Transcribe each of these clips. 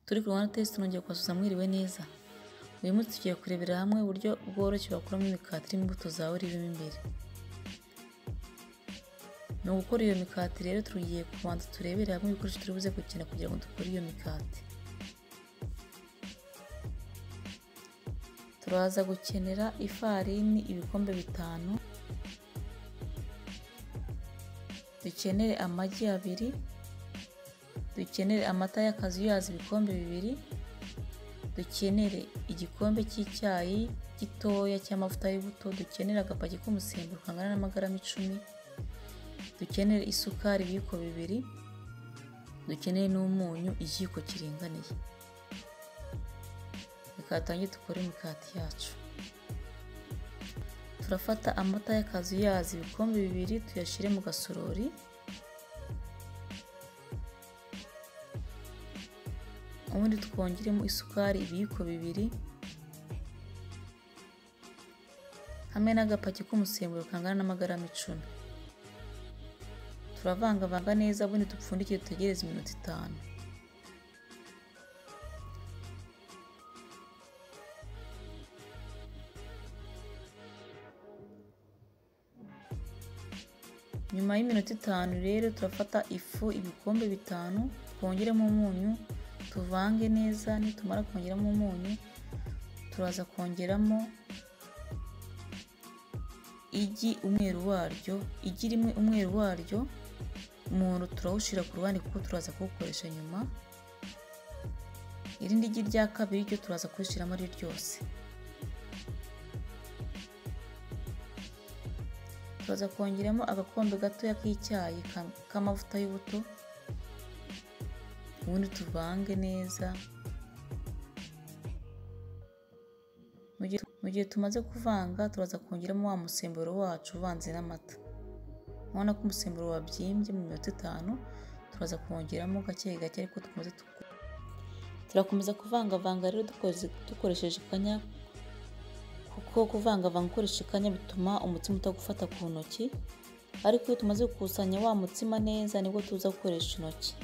Turi ku Rwanda Test nongeye kubasubiza mwiriwe neza. Uyu munsi tugiye kurebera hamwe uburyo bworoshye bakuramo imikati irimo imbuto za olive imbere. Mu gukora iyo mikati rero tugiye kubanza turebere hamwe ibikoresho turi buze gukenera kugira ngo dukore iyo mikati. Turaza gukenera ifarini ibikombe 5, dukenere amagi 2, dukenere amata y'akazuyazi ibikombe 2, dukenere igikombe cy'icyayi gitoya cy'amavuta y'ubuto, dukenere agapaki k'umusemburo kangana n'amagarama 10, dukenere isukari ibiyiko 2, dukenere n'umunyu igiko kiringaniye. Reka tangire dukore imikati yacu. Turafata amata y'akazuyazi ibikombe 2 tuyashire mu gasorori. Ubundi twongeremo isukari ibiyiko 2 hamwe n'agapaki k'umusemburo kangana n'amagarama 10. Turavanga neza ubundi dupfundikire dutegereze iminota 5. Nyuma y'iminota 5 rero turafata ifu ibikombe 5 twongeremo umunyu tuvange neza. Nitumara kongeramo umunyu turaza kongeramo igi umweru waryo, igi rimwe umweru waryo umuntu turawushira ku ruhande kuko turaza kuwukoresha nyuma. Irindi igi rya kabiri ryo turaza kurishiramo ari ryose. Turaza kongeramo agakombe gatoya k'icyayi k'amavuta y'ubuto, ubundi tuvange neza. Mu gihe tumaze kuvanga turaza kongeramo wa musemburo wacu uvanze n'amata. Mubona ko umusemburo wabyimbye mu minota 5, turaza kongeramo gake gake ariko turakomeza kuvanga rero dukoresheje ikanya, kuko kuvanga ukoresheje ikanya bituma umutsima utagufata ku ntoki, ariko iyo tumaze gukusanya wa mutsima neza nibwo tuza gukoresha intoki.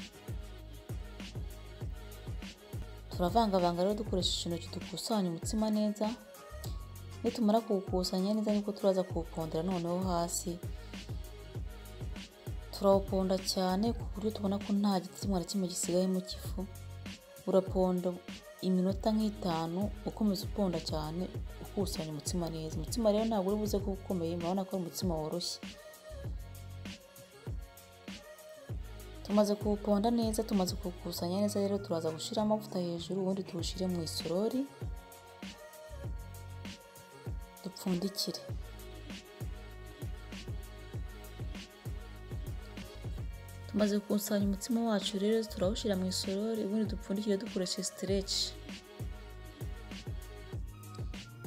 Turavanga rero dukoresheje intoki dukusanya umutsima neza. Nitumara kuwukusanya neza niko turaza kuwupondera noneho hasi. Turawuponda cyane ku buryo tubona ko nta gitsima na kimwe gisigayemo cy'ifu. Uraponda iminota nk'itanu ukomeza uponda cyane ukusanya umutsima neza. Umutsima rero ntabwo uri buze kuba ukomeye, murabona ko ari umutsima woroshye. Tumaze kuwuponda neza, tumaze kuwukusanya neza rero turaza gushira amavuta hejuru, ubundi tuwushire mu isorori dupfundikire. Tumaze gukusanya umutsima wacu rero turawushira mu isorori, ubundi dupfundikire dukoresheje stretch.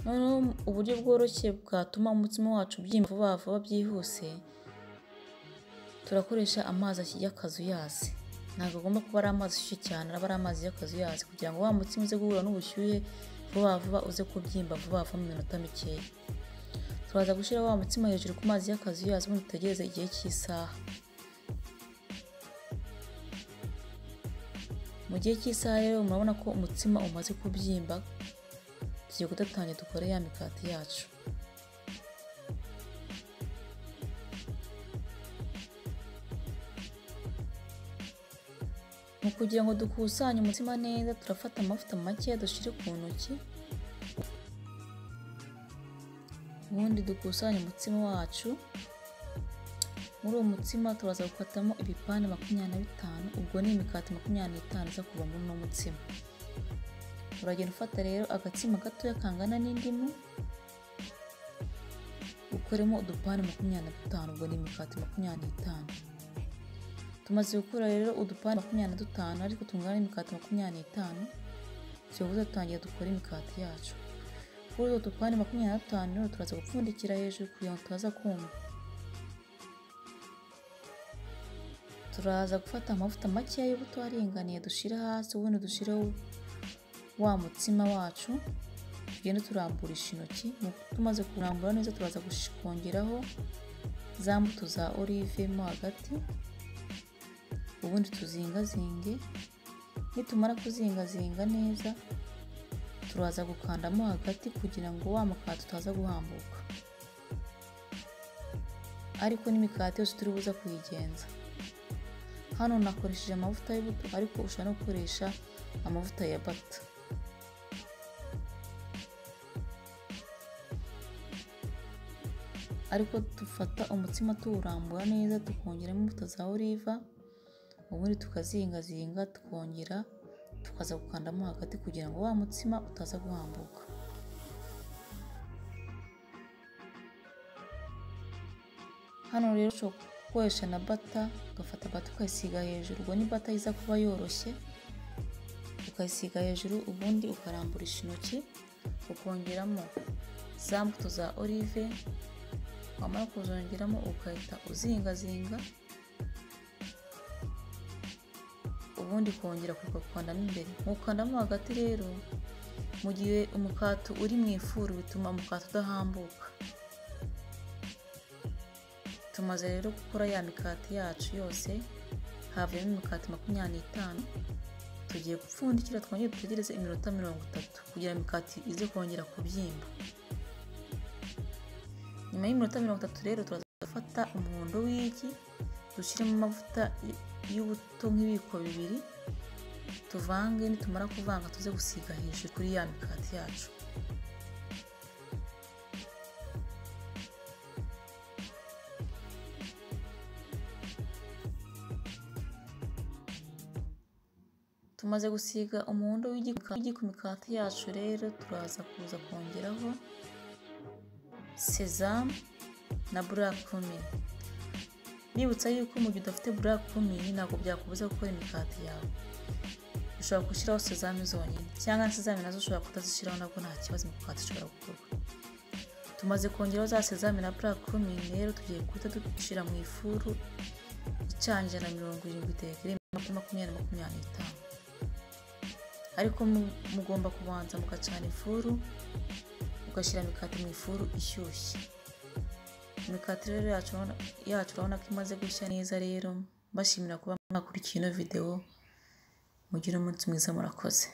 Noneho uburyo bworoshye bwatuma umutsima wacu ubyimba vuba byihuse, turakoresha amazi y'akazuyazi. Ntabwo agomba kuba ari amazi ashyushye cyane, aba ari amazi y'akazuyazi kugira ngo wa mutsima uze guhura n'ubushyuhe vuba uze kubyimba vuba mu minota mikeya. Turaza gushyira wa mutsima hejuru ku mazi y'akazuyazi ubundi dutegereze igihe cy'isaha. Mu gihe cy'isaha rero murabona ko umutsima umaze kubyimba, tugiye gutangira dukore ya mikati yacu. Mu kugira ngo dukusanye umutsima neza turafata amavuta make dushire ku ntoki, ubundi dukusanye umutsima wacu. Muri uwo mutsima turaza gukatamo ibipande 25, ubwo ni imikati 25 iza kuva muri uno mutsima. Uragenda ufata rero agatsima gatoya kangana n'indimu ukoremo udupande 25, ubwo ni imikati 25. Tumaze gukora rero udupande 25 ariko tungana n'imikati 25, tuvuze dutangiye dukora imikati yacu. Kuri uwo dupande 25 rero turaza gupfundikira hejuru kugira ngo tutaza kuma. Turaza gufata amavuta make y'ubuto aringaniye dushira hasi, ubundi dushireho wa mutsima wacu, tugenda turamburisha intoki. Tumaze kurambura neza turaza kongeraho za mbuto za olive mo hagati, ubundi tuzingazinge Nitumara kuzingazinga neza turaza gukandamo hagati kugira ngo wa mukati utaza guhambuka, ariko n'imikati yose turi buza kuyigenza. Hano nakoresheje amavuta y'ubuto ariko ushobora no gukoresha amavuta ya butter. Ariko dufata umutsima tuwurambura neza tukongeramo imbuto za oliva, ubundi tukazingazinga tukongera tukaza gukandamo hagati kugira ngo wa mutsima utaza guhambuka. Hano rero ushobora gukoresha na butter, ugafata butter ukayisiga hejuru. Ubwo ni butter iza kuba yoroshye, ukayisiga hejuru ubundi ukaramburisha intoki ukongeramo za mbuto za olive. Wamara kuzongeramo ugahita uzingazinga, ubundi kongera kugakandamo imbere. Mukandamo hagati rero mu gihe umukati uri mu ifuru bituma umukati udahambuka. Tumaze rero gukora ya mikati yacu yose, havuyemo imikati 25. Tugiye gupfundikira twongere dutegereze iminota 30 kugira imikati ize kongera kubyimba. Nyuma y'iminota 30 rero turafata umuhondo w'igi dushyiremo amavuta y'ubuto nk'ibiko 2, tuvange. Nitumara kuvanga tuze gusiga hejuru kuri ya mikati yacu. Tumaze gusiga umuhondo w'igi ku mikati yacu rero turaza kuza kongeraho sesame na black cumin. Nibutsa yuko mu gihe udafite black cumin ntabwo byakubuza gukora imikati yawe. Ushobora gushyiraho sesame zonyine cyangwa sesame nazo ushobora kutazishyiraho, nabwo nta kibazo, imikati ishobora gukorwa. Tumaze kongeraho za sesame na black cumin rero tugiye guhita dushyira mu ifuru icanye 170 degere 20-25. Ariko mugomba kubanza mugacana ifuru ugashyira imikati mu ifuru ishyushye. Imikati rero yacu urabona ko imaze gushya neza. Rero mbashimira kuba mwakurikiye ino video. Mugire umunsi mwiza, murakoze.